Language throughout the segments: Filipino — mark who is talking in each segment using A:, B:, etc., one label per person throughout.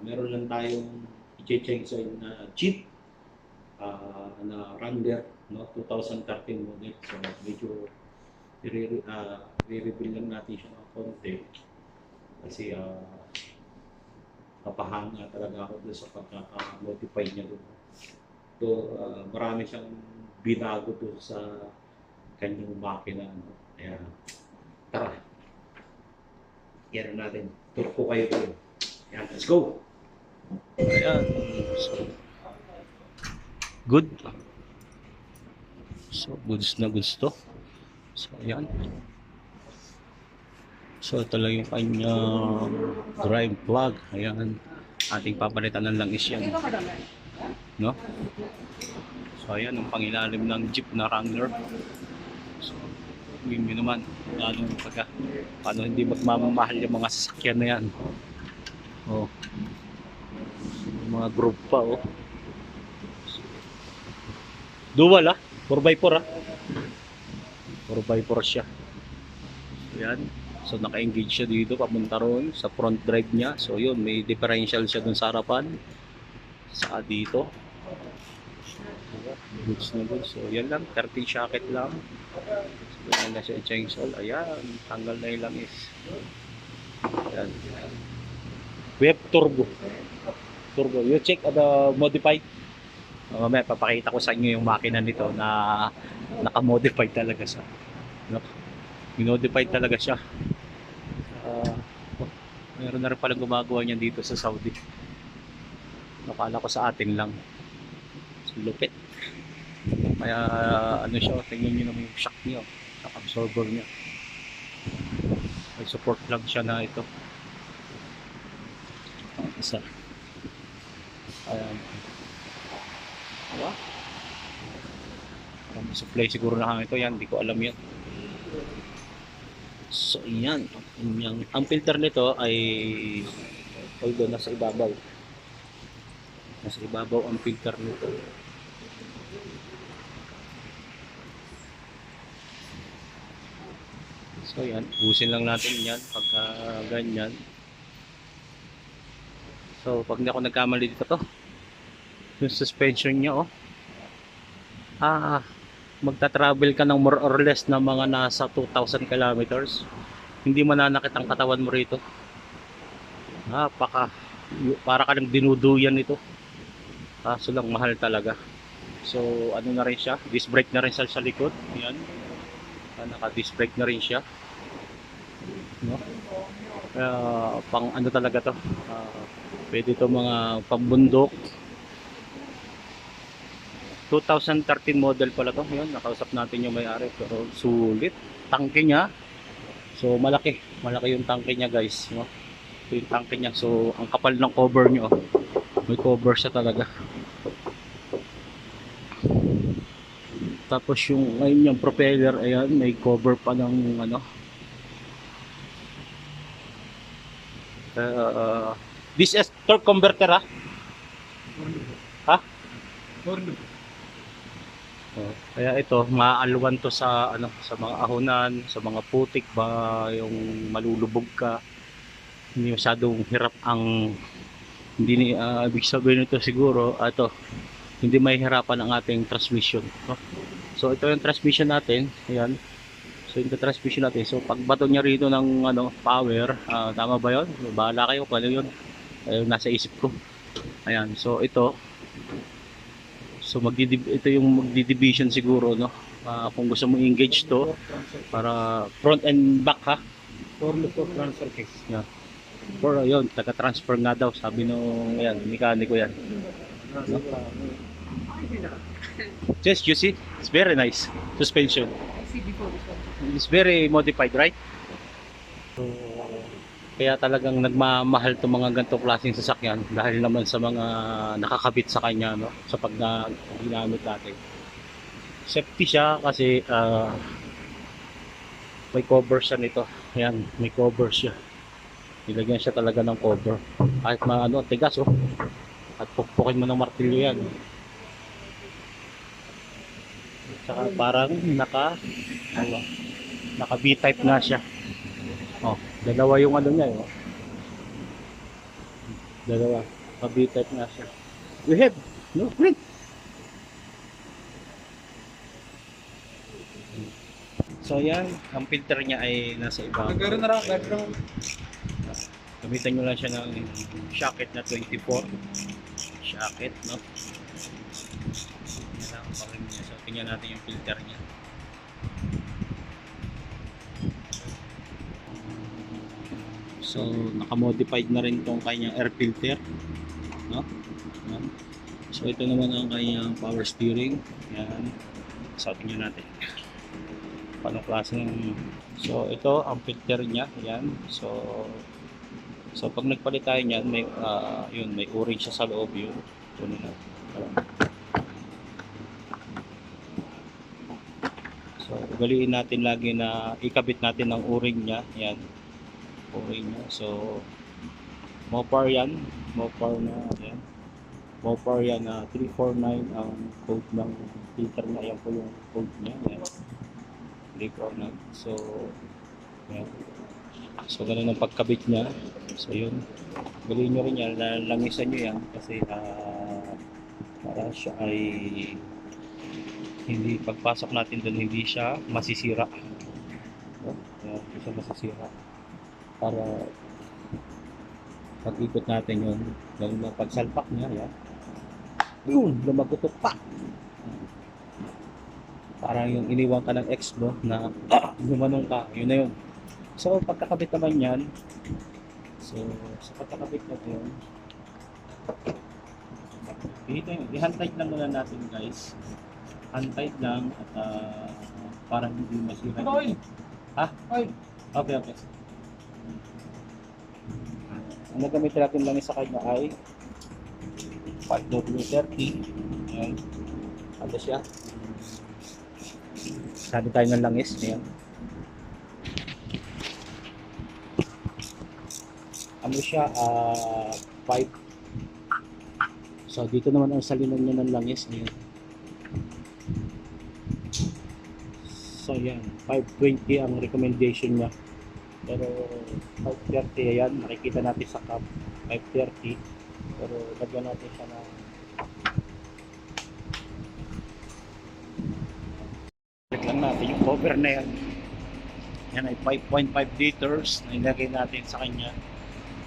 A: meron lang tayong i-chainsaw na Jeep na Wrangler, no? 2013 model. So medyo i-reveal lang natin siya ng konti kasi napahanga talaga ako doon sa pagkaka-modify niya doon. So marami siyang binago doon sa kanyang makina. No? Kaya tara, yan natin. Tour ko kayo doon. Yan, let's go!
B: Ayan. So, good. So, goods na goods to. So, ayan. So, ito lang yung kanyang drive plug. Ayan. Ating papalitan ng langis yan. No? So, ayan. Ang pangilalim ng Jeep na Wrangler. So, yun naman. Lalo pagka, paano hindi magmamahal yung mga sasakyan na yan. Oh. Mga group pa, oh. Dual, 4x4, 4x4 siya. Ayan. So naka-engage siya dito papunta ron sa front drive niya. So yun, may differential siya dun sa harapan. Saka dito. Goods na goods. So yan lang, 30 socket lang. So yan na siya chainsaw. Ayan, tanggal na yung langis. Ayan. We have turbo. Turbo. You check the modified. Mamaya papakita ko sa inyo yung makina nito na naka-modified talaga siya. Minodified talaga siya. Mayroon na rin palang gumagawa niyan dito sa Saudi. Nakala ko sa atin lang. So, lupit. Kaya ano siya, tingnan nyo naman yung shock niya. Shock absorber niya. May support plug siya na ito. Isa. Ayan. Diba? May supply siguro na hangin ito. Yan, hindi ko alam yan. So, yan. Ang filter nito ay although nasa ibabaw. Nasa ibabaw ang filter nito. So, yan. Busin lang natin yan pagka ganyan. So, pag hindi ako nagkamali dito to, yung suspension niya, magta-travel ka ng more or less na mga nasa 2,000 kilometers. Hindi mananakit ang katawan mo rito. Para ka lang dinuduyan ito. Kaso lang mahal talaga. So ano na rin siya, disc brake na rin sa likod. Yan. Naka disc brake na rin siya. No? Pang ano talaga to. Pwede to mga pambundok. 2013 model pala to. Yun, nakausap natin yung may-ari. Pero sulit. Tangke niya. So malaki. Malaki yung tangke niya, guys. No? Ito yung tangke niya. So ang kapal ng cover niyo. May cover siya talaga. Tapos yung ngayon yung propeller, ayan, may cover pa ng ano. This is torque converter, ha? Kaya ito, maalwan to sa ano, sa mga ahonan, sa mga putik ba, yung malulubog ka. Hindi masyadong hirap ang ibig sabihin nito siguro, ito, hindi mahihirapan ang ating transmission. So ito yung transmission natin, ayan. So yung transmission natin, so pagbato niya rito ng ano, power, tama ba 'yon? Bahala kayo kung ano 'yon. Ayun, nasa isip ko. Ayan, so ito. So ito yung magdi-division siguro, no? Kung gusto mo engage to para front and back, ha?
A: For transfer case.
B: Yeah. For yun, taga-transfer nga daw, sabi nung ayan, mekaniko yan. No? Just you see, it's very nice suspension. It's very modified, right? So, kaya talagang nagmamahal itong mga ganitong klaseng sasakyan dahil naman sa mga nakakabit sa kanya, no? Sa pag ginamit natin. Safety siya kasi may cover siya nito. Ayan, may cover siya. Nilagyan siya talaga ng cover. Kahit maano, tigas, at pukpukin mo ng martilyo yan. Saka parang naka B-type nga siya. Dalawa yung ano niya, Dalawa. Mabitat na siya. We have no print. So yan, ang filter niya ay nasa ibabaw.
C: Nagkaroon na lang, background.
B: Gamitan nyo lang siya ng socket na 24. Socket, no? Yan lang, parin niya. So, tingnan natin yung filter niya. So, naka-modified na rin tong kanyang air filter, no? Yan. So, ito naman ang kanyang power steering. Yan. So, tingnan natin. Paano klase ng... So, ito ang filter niya. Yan. So pag nagpalit tayo niyan, may yun, may orange siya sa loob yun. Kunin natin. So, ugaliin natin lagi na ikabit natin ang o-ring niya. Yan. O-ring niya. So, Mopar yan. Mopar na yan. Mopar yan na 349 ang code ng filter niya. Yan po yung code niya. Yan. 349. So, yan. So, ganun ang pagkabit niya. So, yun. Gawin nyo rin yan. Langisan nyo yan kasi para siya ay hindi, pagpasok natin doon, hindi siya masisira. No? Hindi siya masisira. Para pag-ikot natin yun, ganun na pagsalpak niya. Yan. Yun! Lumagutok pa! Parang yung iniwan ka ng ex mo na gumanong ka. Yun na yun. So, pagkakabit naman yan, so, sa pagkakabit natin, i-hand-tight lang muna natin, guys. Hand-tight lang at parang hindi masira.
C: Oil!
B: Ha?
C: Oil!
B: Okay, okay. Ang nagamit natin lang sa kanya ay 5W30. Ayan. Ano siya? Sabi tayo ng langis. Ayan. Ano siya, 5. So, dito naman ang salinan niya ng langis. Ayan. So, yan. 520 ang recommendation niya. Pero, 530, ayan. Nakikita natin sa cup. 530. Pero, lagyan natin siya ng check lang natin yung cover na yan. Yan ay 5.5 liters na ilagay natin sa kanya.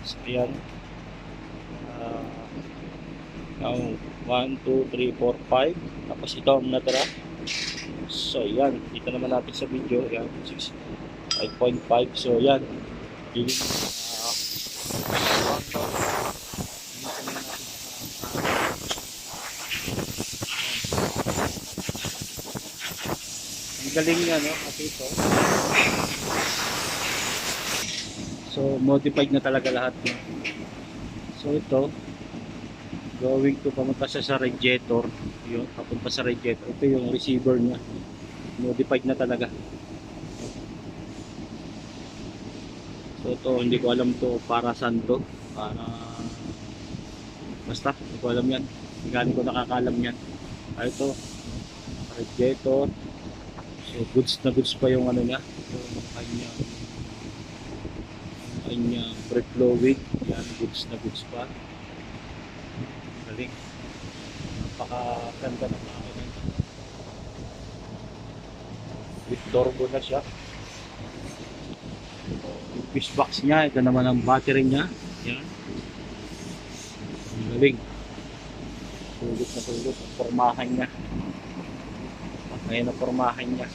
B: So, ayan. 1, 2, 3, 4, 5. Tapos ito ang natira. So, yan. Dito naman natin sa video. Yan. 5.5. So, yan. Ang galing niya, no? Kasi ito. So, modified na talaga lahat. No? So, ito. Going to pamunta siya sa radiator. Yun, papunta sa radiator. Ito yung receiver niya. Modified na talaga. So ito, hindi ko alam to para saan to. Para basta, hindi ko alam yan. Hindi ko nakakalam yan. Ito, radiator. So goods na goods pa yung ano niya. Yung kanyang brake fluid. Yan, goods na goods pa. Galing. Napakaganda ng makina. With turbo na siya. Yung fuse box niya, ito naman ang battery niya. Yan. Ang galing. Tulot na tulot ang formahan niya. Ngayon ang formahan niya.